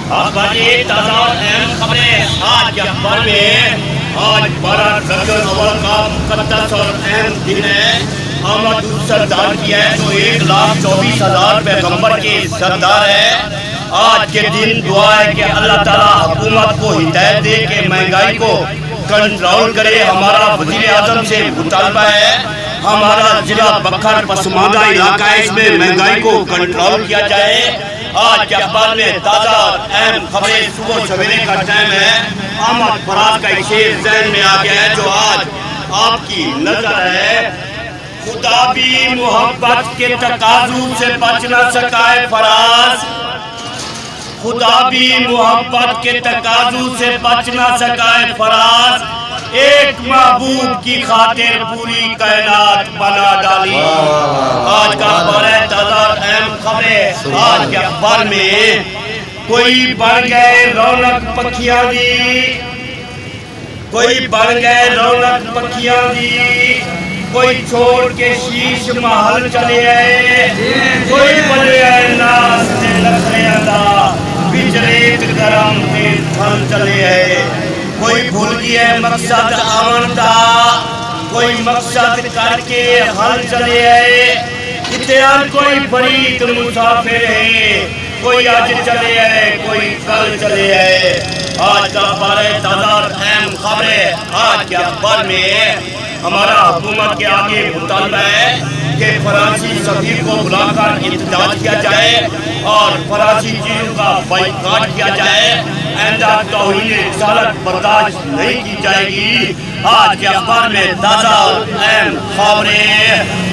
بڑی تازہ اہم خبریں آج کے اخبار میں۔ آج 12 ربیع الاول کا مقدس اور اہم دن ہے۔ احمد سردار کی ہے تو 1,24,000 پیغمبر کے سردار ہے۔ آج کے دن دعا ہے کہ اللہ تعالیٰ حکومت کو ہدایت دے کہ مہنگائی کو کنٹرول کرے۔ ہمارا وزیر اعظم سے مطالبہ ہے، ہمارا ضلع بکھر پسماندہ علاقہ ہے، اس میں مہنگائی کو کنٹرول کیا جائے۔ آج کے اخبار میں تازہ اور اہم خبریں صبح سویرے کا ٹائم ہے۔ احمد فراز کا ایک شعر ذہن میں آ گیا ہے جو آج آپ کی نظر ہے۔ خدا بھی محبت کے تقاضوں سے بچ نہ سکا ہے فراز، خدا بھی محبت کے تقاضوں سے بچ نہ سکا ہے فراز، ایک محبوب کی خاطر پوری کائنات بنا ڈالی۔ آج کا اخبار ہے تازہ اور اہم خبریں۔ آج کے اخبار میں کوئی بن گئے رونق پکھیاں دی، کوئی بن گئے رونق پکھیاں دی، کوئی چھوڑ کے شیش محل چلے آئے، کوئی بلے آئے ناس تے نخرے ادا، بجریت گرم تے تھل چلے آئے، کوئی بھول گیا مقصد آمن دا، کوئی مقصد کر کے حل چلے آئے، اتحاد کوئی فرید مسافر ہے، کوئی آج چلے آئے کوئی کل چلے آئے۔ آج کا اخبار ہے تازہ اور اہم خبریں۔ آج کے اخبار میں ہمارا حکومت کے آگے مطالبہ ہے کہ فرانسی سفیر کو بلا کر احتجاج کیا جائے اور فرانسی چیزوں کا بائیکاٹ کیا جائے۔ آئندہ توہین رسالت برداشت نہیں کی جائے گی۔ آج کے اخبار میں تازہ اور اہم خبریں۔